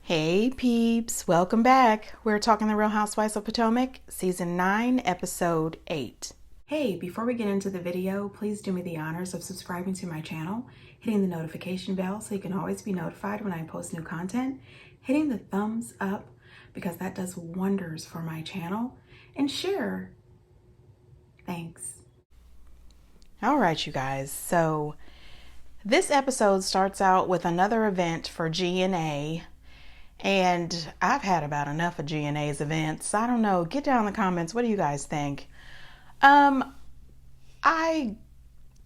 Hey peeps, welcome back. We're talking The Real Housewives of Potomac, Season 9, Episode 8. Hey, before we get into the video, please do me the honors of subscribing to my channel, hitting the notification bell so you can always be notified when I post new content, hitting the thumbs up because that does wonders for my channel, and share. Thanks. All right, you guys, so this episode starts out with another event for GNA. And I've had about enough of GNA's events. I don't know. Get down in the comments. What do you guys think? I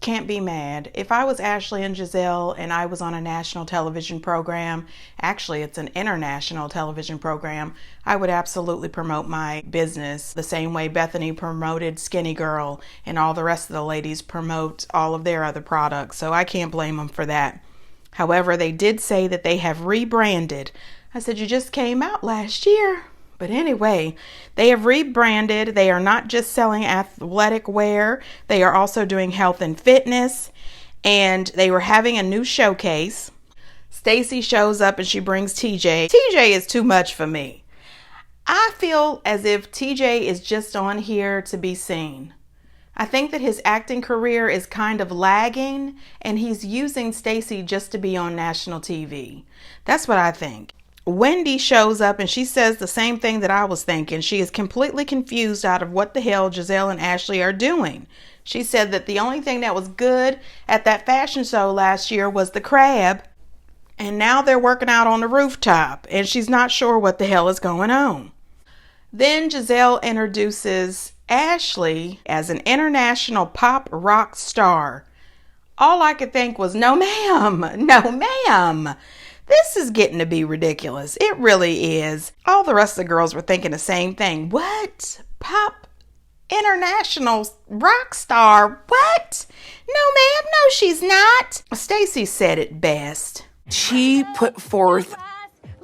can't be mad. If I was Ashley and Giselle and I was on a national television program, actually it's an international television program, I would absolutely promote my business the same way Bethany promoted Skinny Girl and all the rest of the ladies promote all of their other products. So I can't blame them for that. However, they did say that they have rebranded. I said, you just came out last year. But anyway, they have rebranded. They are not just selling athletic wear. They are also doing health and fitness. And they were having a new showcase. Stacy shows up and she brings TJ. TJ is too much for me. I feel as if TJ is just on here to be seen. I think that his acting career is kind of lagging and he's using Stacy just to be on national TV. That's what I think. Wendy shows up and she says the same thing that I was thinking. She is completely confused out of what the hell Giselle and Ashley are doing. She said that the only thing that was good at that fashion show last year was the crab. And now they're working out on the rooftop and she's not sure what the hell is going on. Then Giselle introduces Ashley as an international pop rock star. All I could think was, no ma'am, no ma'am. This is getting to be ridiculous. It really is. All the rest of the girls were thinking the same thing. What? Pop international rock star? What? No ma'am, no she's not. Stacy said it best. She put forth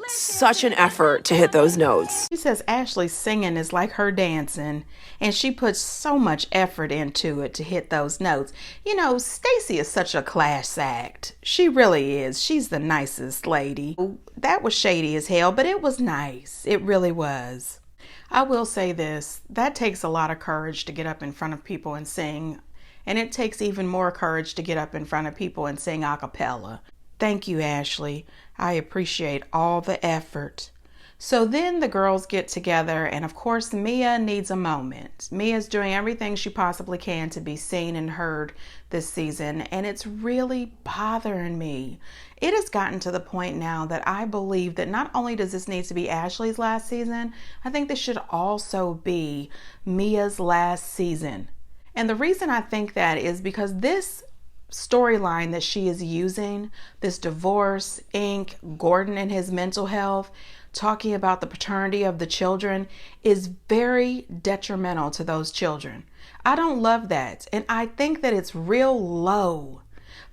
such an effort to hit those notes. She says Ashley's singing is like her dancing, and she puts so much effort into it to hit those notes. You know, Stacy is such a class act. She really is. She's the nicest lady. That was shady as hell, but it was nice. It really was. I will say this, that takes a lot of courage to get up in front of people and sing, and it takes even more courage to get up in front of people and sing a cappella. Thank you, Ashley. I appreciate all the effort. So then the girls get together, and of course Mia needs a moment. Mia's doing everything she possibly can to be seen and heard this season, and it's really bothering me. It has gotten to the point now that I believe that not only does this need to be Ashley's last season, I think this should also be Mia's last season. And the reason I think that is because this storyline that she is using, this divorce, Ink, Gordon and his mental health, talking about the paternity of the children, is very detrimental to those children. I don't love that. And I think that it's real low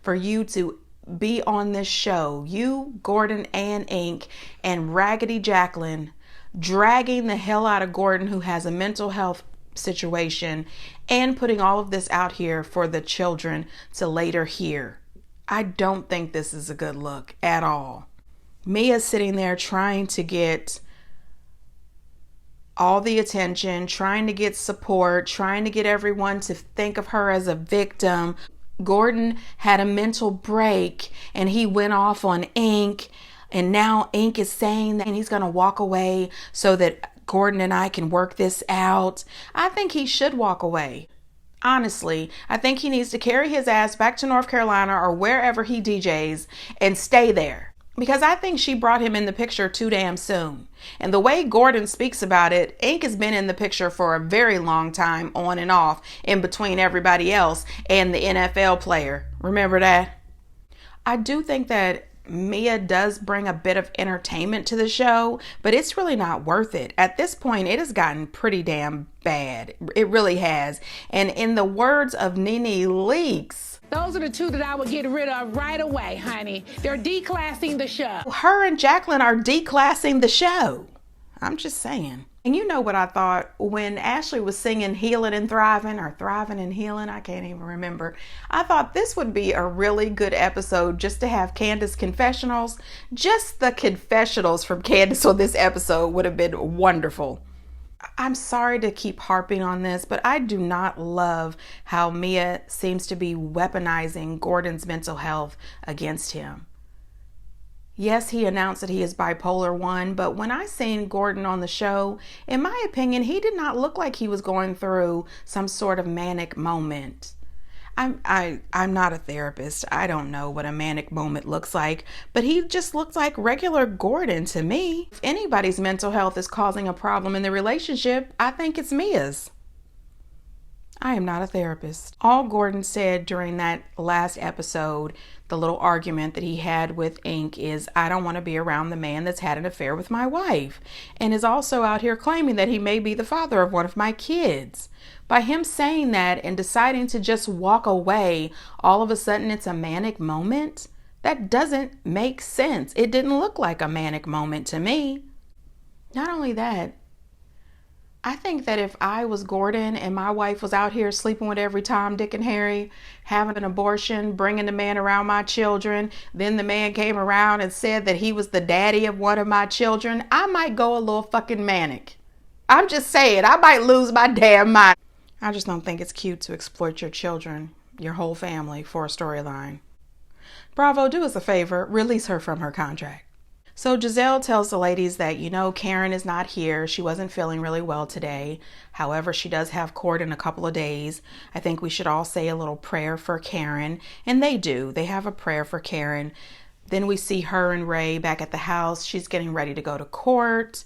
for you to be on this show, you, Gordon and Ink, and Raggedy Jacqueline, dragging the hell out of Gordon, who has a mental health situation, and putting all of this out here for the children to later hear. I don't think this is a good look at all. Mia's sitting there trying to get all the attention, trying to get support, trying to get everyone to think of her as a victim. Gordon had a mental break and he went off on Ink, and now Ink is saying that he's going to walk away so that Gordon and I can work this out. I think he should walk away. Honestly, I think he needs to carry his ass back to North Carolina or wherever he DJs and stay there. Because I think she brought him in the picture too damn soon. And the way Gordon speaks about it, Ink has been in the picture for a very long time, on and off, in between everybody else and the NFL player. Remember that? I do think that Mia does bring a bit of entertainment to the show, but it's really not worth it. At this point, it has gotten pretty damn bad. It really has. And in the words of Nene Leakes, those are the two that I would get rid of right away, honey. They're declassing the show. Her and Jacqueline are declassing the show. I'm just saying. And you know what I thought when Ashley was singing Healing and Thriving, or Thriving and Healing, I can't even remember. I thought this would be a really good episode just to have Candace confessionals. Just the confessionals from Candace on this episode would have been wonderful. I'm sorry to keep harping on this, but I do not love how Mia seems to be weaponizing Gordon's mental health against him. Yes, he announced that he is bipolar 1, but when I seen Gordon on the show, in my opinion, he did not look like he was going through some sort of manic moment. I'm not a therapist. I don't know what a manic moment looks like, but he just looks like regular Gordon to me. If anybody's mental health is causing a problem in the relationship, I think it's Mia's. I am not a therapist. All Gordon said during that last episode, the little argument that he had with Ink, is, I don't want to be around the man that's had an affair with my wife, and is also out here claiming that he may be the father of one of my kids. By him saying that and deciding to just walk away, all of a sudden it's a manic moment? That doesn't make sense. It didn't look like a manic moment to me. Not only that, I think that if I was Gordon and my wife was out here sleeping with every Tom, Dick, and Harry, having an abortion, bringing the man around my children, then the man came around and said that he was the daddy of one of my children, I might go a little fucking manic. I'm just saying, I might lose my damn mind. I just don't think it's cute to exploit your children, your whole family, for a storyline. Bravo, do us a favor, release her from her contract. So Giselle tells the ladies that, Karen is not here. She wasn't feeling really well today. However, she does have court in a couple of days. I think we should all say a little prayer for Karen. And they do. They have a prayer for Karen. Then we see her and Ray back at the house. She's getting ready to go to court.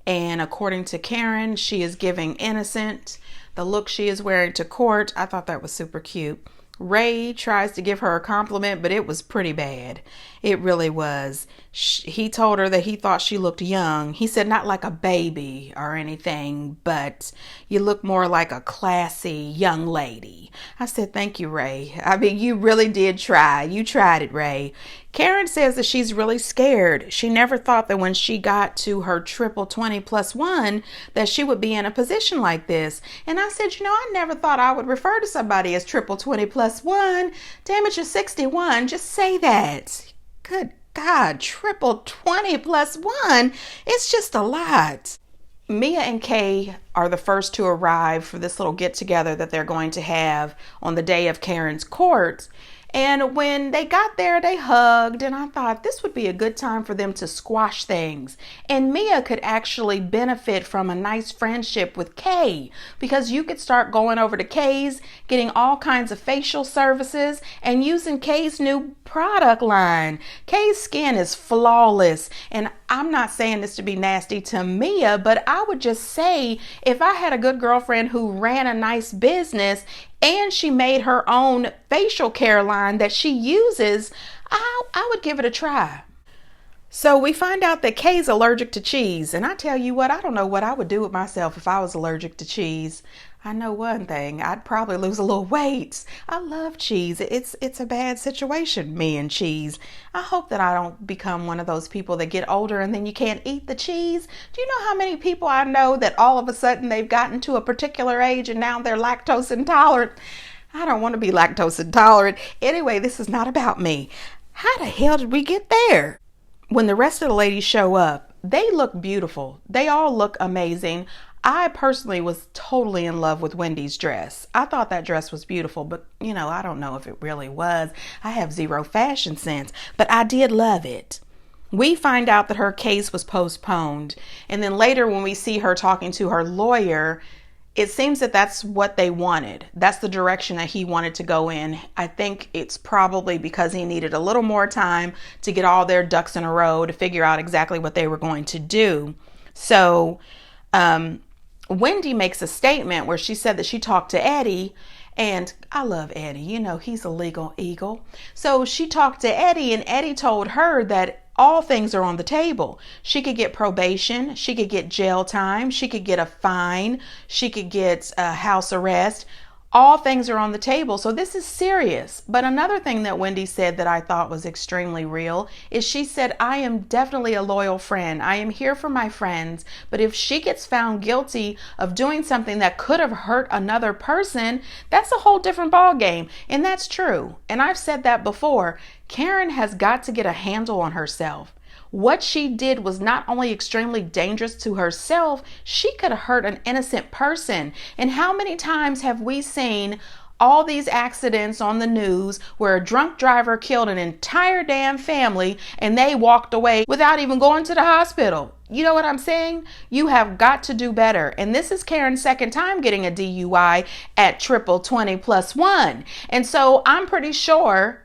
And according to Karen, she is giving innocent. The look she is wearing to court, I thought that was super cute. Ray tries to give her a compliment, but it was pretty bad. It really was. He told her that he thought she looked young. He said not like a baby or anything, but you look more like a classy young lady. I said, thank you, Ray. I mean, you really did try. You tried it, Ray. Karen says that she's really scared. She never thought that when she got to her triple 20 plus 1 that she would be in a position like this. And I said, I never thought I would refer to somebody as triple 20 plus 1. Damn it, you're 61. Just say that. Good God, triple 20 plus 1. It's just a lot. Mia and Kay are the first to arrive for this little get together that they're going to have on the day of Karen's court. And when they got there, they hugged, and I thought this would be a good time for them to squash things. And Mia could actually benefit from a nice friendship with Kay, because you could start going over to Kay's, getting all kinds of facial services, and using Kay's new product line. Kay's skin is flawless, and I'm not saying this to be nasty to Mia, but I would just say if I had a good girlfriend who ran a nice business and she made her own facial care line that she uses, I would give it a try. So we find out that Kay's allergic to cheese. And I tell you what, I don't know what I would do with myself if I was allergic to cheese. I know one thing, I'd probably lose a little weight. I love cheese. It's a bad situation, me and cheese. I hope that I don't become one of those people that get older and then you can't eat the cheese. Do you know how many people I know that all of a sudden they've gotten to a particular age and now they're lactose intolerant? I don't want to be lactose intolerant. Anyway, this is not about me. How the hell did we get there? When the rest of the ladies show up, they look beautiful. They all look amazing. I personally was totally in love with Wendy's dress. I thought that dress was beautiful, but I don't know if it really was. I have zero fashion sense, but I did love it. We find out that her case was postponed. And then later when we see her talking to her lawyer, it seems that that's what they wanted. That's the direction that he wanted to go in. I think it's probably because he needed a little more time to get all their ducks in a row to figure out exactly what they were going to do. So, Wendy makes a statement where she said that she talked to Eddie, and I love Eddie. He's a legal eagle. So she talked to Eddie, and Eddie told her that all things are on the table. She could get probation. She could get jail time. She could get a fine. She could get house arrest. All things are on the table. So this is serious. But another thing that Wendy said that I thought was extremely real is she said, I am definitely a loyal friend. I am here for my friends. But if she gets found guilty of doing something that could have hurt another person, that's a whole different ball game. And that's true. And I've said that before. Karen has got to get a handle on herself. What she did was not only extremely dangerous to herself, she could have hurt an innocent person. And how many times have we seen all these accidents on the news where a drunk driver killed an entire damn family and they walked away without even going to the hospital? You know what I'm saying? You have got to do better. And this is Karen's second time getting a DUI at triple 20+1. And so I'm pretty sure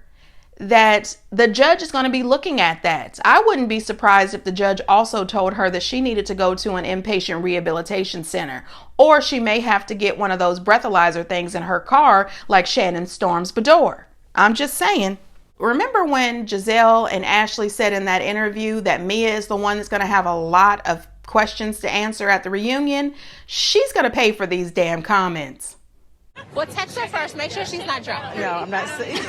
that the judge is going to be looking at that. I wouldn't be surprised if the judge also told her that she needed to go to an inpatient rehabilitation center, or she may have to get one of those breathalyzer things in her car like Shannon Storm's Bedore. I'm just saying. Remember when Giselle and Ashley said in that interview that Mia is the one that's going to have a lot of questions to answer at the reunion? She's going to pay for these damn comments. Well, text her first. Make sure she's not drunk. No, I'm not saying.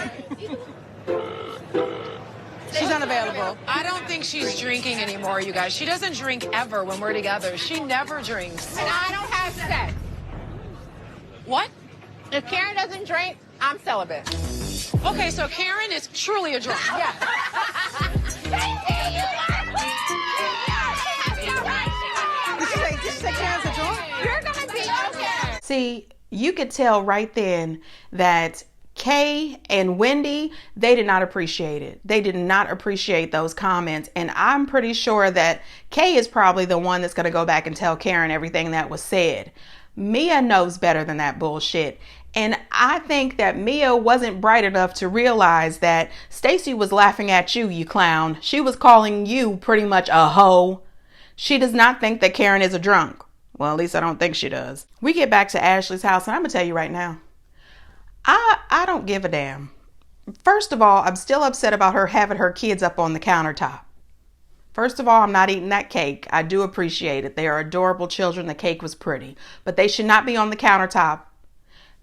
She's unavailable. I don't think she's drinking anymore, you guys. She doesn't drink ever when we're together. She never drinks. And I don't have sex. What? If Karen doesn't drink, I'm celibate. Okay, so Karen is truly a drunk. Yeah. Did she say Karen's a drunk? You're going to be okay. See, you could tell right then that Kay and Wendy, they did not appreciate it. They did not appreciate those comments. And I'm pretty sure that Kay is probably the one that's going to go back and tell Karen everything that was said. Mia knows better than that bullshit. And I think that Mia wasn't bright enough to realize that Stacey was laughing at you, you clown. She was calling you pretty much a hoe. She does not think that Karen is a drunk. Well, at least I don't think she does. We get back to Ashley's house, and I'm going to tell you right now, I don't give a damn. First of all, I'm still upset about her having her kids up on the countertop. First of all, I'm not eating that cake. I do appreciate it. They are adorable children. The cake was pretty. But they should not be on the countertop.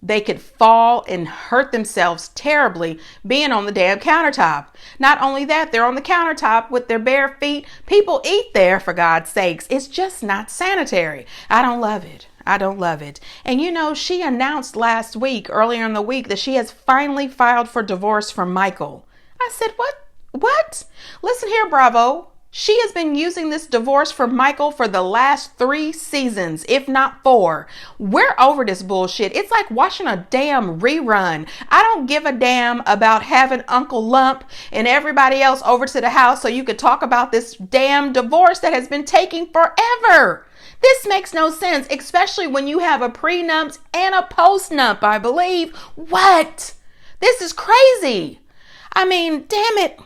They could fall and hurt themselves terribly being on the damn countertop. Not only that, they're on the countertop with their bare feet. People eat there, for God's sakes. It's just not sanitary. I don't love it. I don't love it. And you know, she announced earlier in the week, that she has finally filed for divorce from Michael. I said, what? Listen here, Bravo. She has been using this divorce from Michael for the last 3 seasons, if not 4. We're over this bullshit. It's like watching a damn rerun. I don't give a damn about having Uncle Lump and everybody else over to the house so you could talk about this damn divorce that has been taking forever. This makes no sense, especially when you have a prenup and a postnup, I believe. What? This is crazy. I mean, damn it.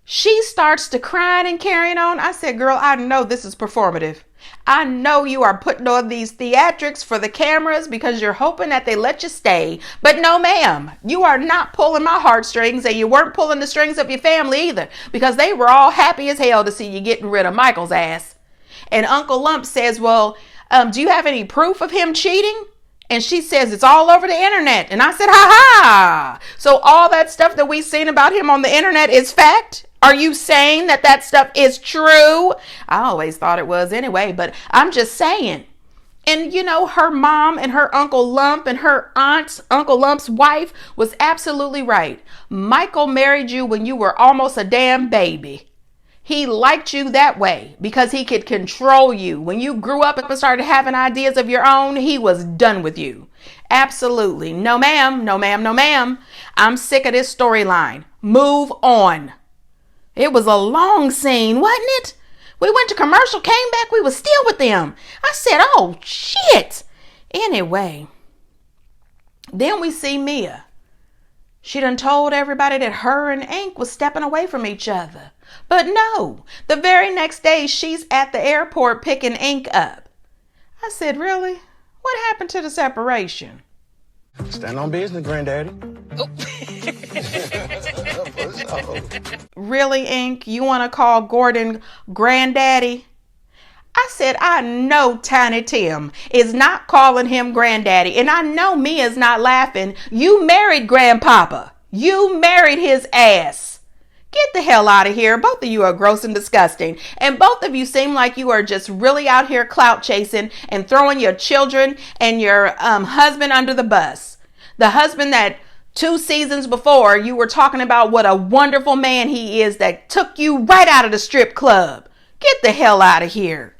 She starts to crying and carrying on. I said, girl, I know this is performative. I know you are putting on these theatrics for the cameras because you're hoping that they let you stay. But no, ma'am, you are not pulling my heartstrings, and you weren't pulling the strings of your family either, because they were all happy as hell to see you getting rid of Michael's ass. And Uncle Lump says, well, do you have any proof of him cheating? And she says, it's all over the internet. And I said, ha. So all that stuff that we've seen about him on the internet is fact? Are you saying that that stuff is true? I always thought it was anyway, but I'm just saying. And you know, her mom and her Uncle Lump and her aunt, Uncle Lump's wife, was absolutely right. Michael married you when you were almost a damn baby. He liked you that way because he could control you. When you grew up and started having ideas of your own, he was done with you. Absolutely. No, ma'am. No, ma'am. No, ma'am. I'm sick of this storyline. Move on. It was a long scene, wasn't it? We went to commercial, came back, we were still with them. I said, oh, shit. Anyway, then we see Mia. She done told everybody that her and Ink was stepping away from each other. But no, the very next day she's at the airport picking Ink up. I said, really? What happened to the separation? Stand on business, granddaddy. Really, Ink? You want to call Gordon granddaddy? I said, I know Tiny Tim is not calling him granddaddy. And I know Mia's not laughing. You married grandpapa. You married his ass. Get the hell out of here. Both of you are gross and disgusting. And both of you seem like you are just really out here clout chasing and throwing your children and your husband under the bus. The husband that 2 seasons before you were talking about what a wonderful man he is that took you right out of the strip club. Get the hell out of here.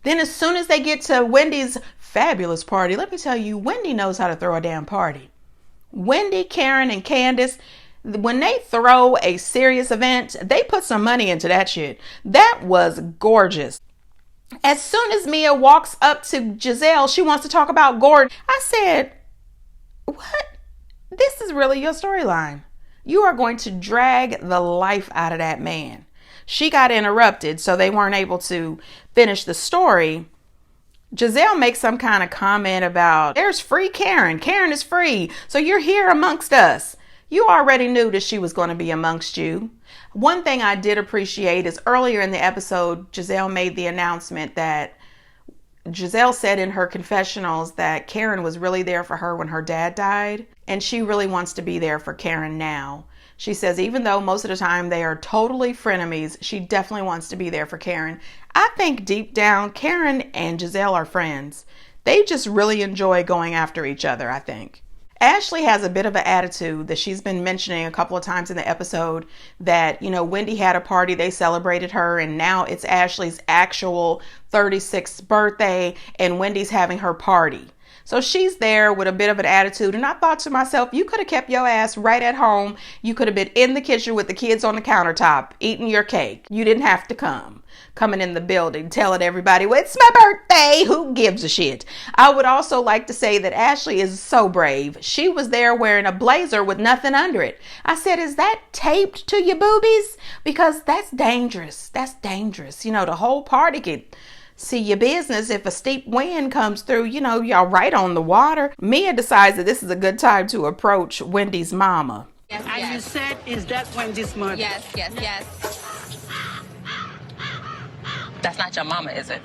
Then as soon as they get to Wendy's fabulous party, let me tell you, Wendy knows how to throw a damn party. Wendy, Karen, and Candace, when they throw a serious event, they put some money into that shit. That was gorgeous. As soon as Mia walks up to Giselle, she wants to talk about Gordon. I said, what? This is really your storyline. You are going to drag the life out of that man. She got interrupted, so they weren't able to finish the story. Giselle makes some kind of comment about, there's free Karen. Karen is free. So you're here amongst us. You already knew that she was going to be amongst you. One thing I did appreciate is earlier in the episode, Giselle made the announcement that Giselle said in her confessionals that Karen was really there for her when her dad died. And she really wants to be there for Karen now. She says even though most of the time they are totally frenemies, she definitely wants to be there for Karen. I think deep down, Karen and Giselle are friends. They just really enjoy going after each other, I think. Ashley has a bit of an attitude that she's been mentioning a couple of times in the episode that, Wendy had a party, they celebrated her, and now it's Ashley's actual 36th birthday and Wendy's having her party. So she's there with a bit of an attitude. And I thought to myself, you could have kept your ass right at home. You could have been in the kitchen with the kids on the countertop eating your cake. You didn't have to coming in the building, telling everybody, well, it's my birthday. Who gives a shit? I would also like to say that Ashley is so brave. She was there wearing a blazer with nothing under it. I said, is that taped to your boobies? Because that's dangerous. That's dangerous. The whole party could see your business if a steep wind comes through, y'all right on the water. Mia decides that this is a good time to approach Wendy's mama. Yes, And yes. you said, is that Wendy's mother? Yes, yes, yes. That's not your mama, is it?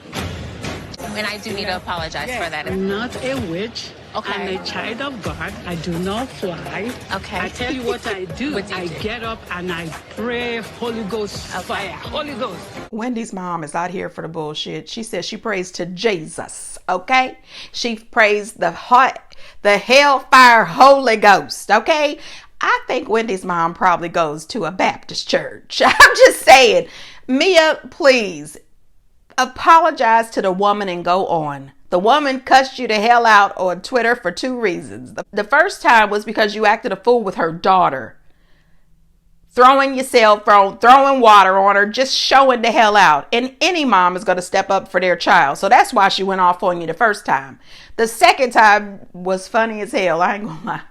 And I do need to apologize for that. I'm not a witch. Okay. I'm a child of God. I do not fly. Okay. I tell you what I do. What do you I do? get up and I pray Holy Ghost fire. Holy Ghost. Wendy's mom is out here for the bullshit. She says she prays to Jesus, okay? She prays the hellfire Holy Ghost, okay? I think Wendy's mom probably goes to a Baptist church. I'm just saying. Mia, please apologize to the woman and go on. The woman cussed you the hell out on Twitter for 2 reasons. The first time was because you acted a fool with her daughter. Throwing your cell phone, throwing water on her, just showing the hell out. And any mom is going to step up for their child. So that's why she went off on you the first time. The second time was funny as hell. I ain't going to lie.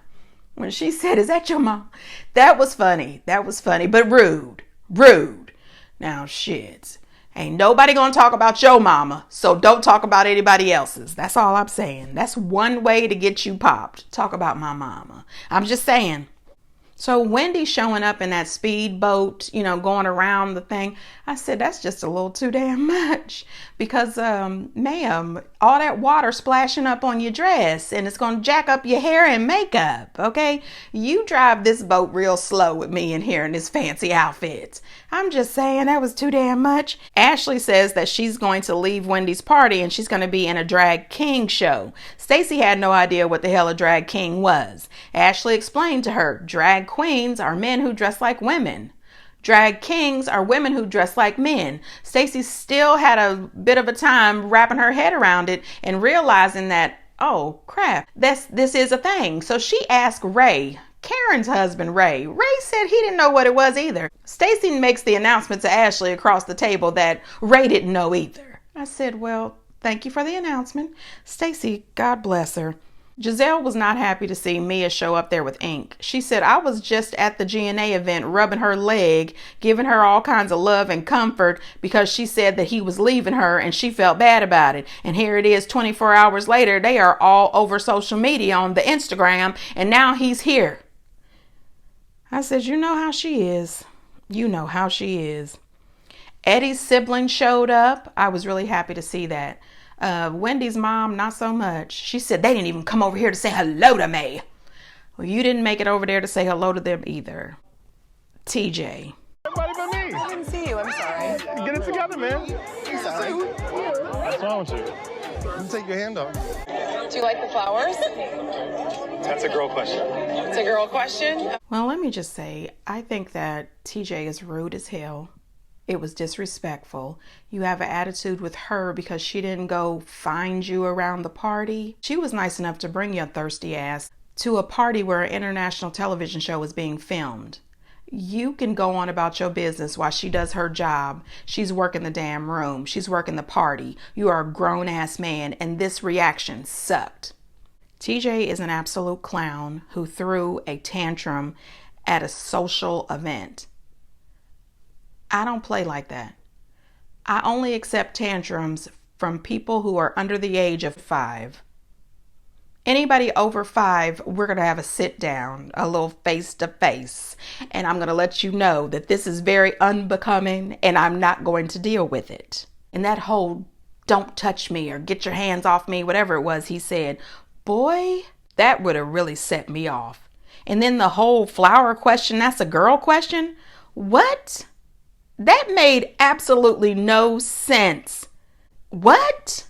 When she said, is that your mom? That was funny. That was funny, but rude. Rude. Now, shit. Ain't nobody gonna talk about your mama, so don't talk about anybody else's. That's all I'm saying. That's one way to get you popped. Talk about my mama. I'm just saying. So Wendy showing up in that speedboat, going around the thing. I said, that's just a little too damn much because, ma'am, all that water splashing up on your dress and it's going to jack up your hair and makeup. Okay. You drive this boat real slow with me in here in this fancy outfit. I'm just saying that was too damn much. Ashley says that she's going to leave Wendy's party and she's going to be in a drag king show. Stacey had no idea what the hell a drag king was. Ashley explained to her, drag queens are men who dress like women. Drag kings are women who dress like men. Stacey still had a bit of a time wrapping her head around it and realizing that, oh crap, this is a thing. So she asked Ray, Karen's husband, Ray. Ray said he didn't know what it was either. Stacey makes the announcement to Ashley across the table that Ray didn't know either. I said, well, thank you for the announcement. Stacey, God bless her. Giselle was not happy to see Mia show up there with ink. She said, I was just at the GNA event rubbing her leg, giving her all kinds of love and comfort because she said that he was leaving her and she felt bad about it. And here it is 24 hours later, they are all over social media on the Instagram and now he's here. I said, you know how she is. You know how she is. Eddie's sibling showed up. I was really happy to see that. Wendy's mom, not so much. She said they didn't even come over here to say hello to me. Well, you didn't make it over there to say hello to them either. TJ. Everybody but me. I didn't see you. I'm sorry. Get it together, man. I'm sorry. What's wrong with you? You take your hand off. Do you like the flowers? That's a girl question. It's a girl question. Well, let me just say, I think that TJ is rude as hell. It was disrespectful. You have an attitude with her because she didn't go find you around the party. She was nice enough to bring your thirsty ass to a party where an international television show was being filmed. You can go on about your business while she does her job. She's working the damn room. She's working the party. You are a grown-ass man, and this reaction sucked. TJ is an absolute clown who threw a tantrum at a social event. I don't play like that. I only accept tantrums from people who are under the age of 5. Anybody over 5, we're going to have a sit down, a little face to face. And I'm going to let you know that this is very unbecoming and I'm not going to deal with it. And that whole don't touch me or get your hands off me, whatever it was he said, boy, that would have really set me off. And then the whole flower question, that's a girl question. What? That made absolutely no sense. What?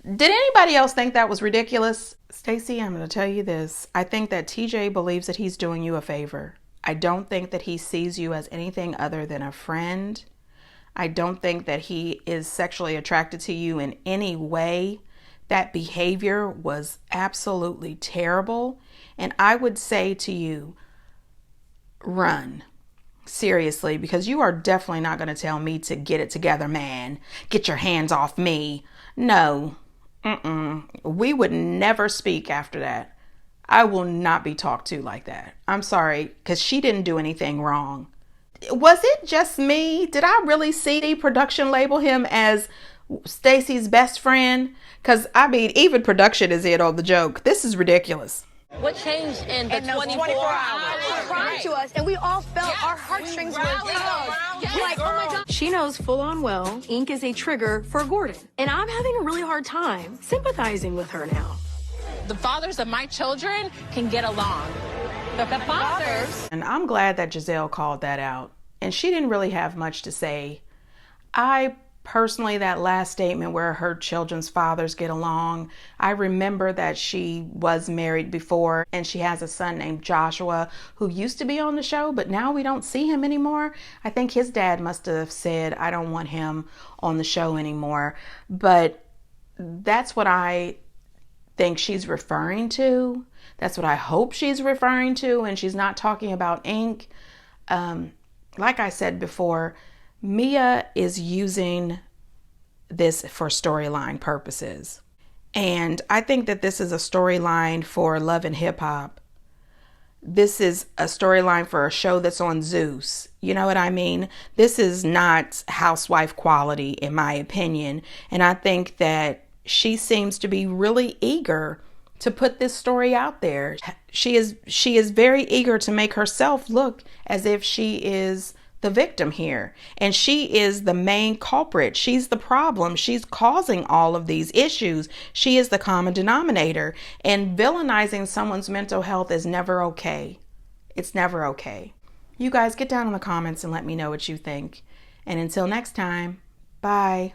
Did anybody else think that was ridiculous? Stacey, I'm going to tell you this. I think that TJ believes that he's doing you a favor. I don't think that he sees you as anything other than a friend. I don't think that he is sexually attracted to you in any way. That behavior was absolutely terrible. And I would say to you, run. Seriously, because you are definitely not going to tell me to get it together, man. Get your hands off me. No. We would never speak after that. I will not be talked to like that. I'm sorry, because she didn't do anything wrong. Was it just me? Did I really see the production label him as Stacey's best friend? Because, I mean, even production is in on the joke. This is ridiculous. What changed in the 24 hours? Cried to us, and we all felt our heartstrings were tugged. Like, oh my God. She knows full on well ink is a trigger for Gordon, and I'm having a really hard time sympathizing with her now. The fathers of my children can get along. The fathers. And I'm glad that Giselle called that out. And she didn't really have much to say. I personally, that last statement where her children's fathers get along, I remember that she was married before and she has a son named Joshua who used to be on the show, but now we don't see him anymore. I think his dad must have said, I don't want him on the show anymore. But that's what I think she's referring to. That's what I hope she's referring to. And she's not talking about ink. Like I said before, Mia is using this for storyline purposes. And I think that this is a storyline for Love and Hip Hop. This is a storyline for a show that's on Zeus. You know what I mean? This is not housewife quality, in my opinion. And I think that she seems to be really eager to put this story out there. She is very eager to make herself look as if she is the victim here. And she is the main culprit. She's the problem. She's causing all of these issues. She is the common denominator. And villainizing someone's mental health is never okay. It's never okay. You guys get down in the comments and let me know what you think. And until next time, bye.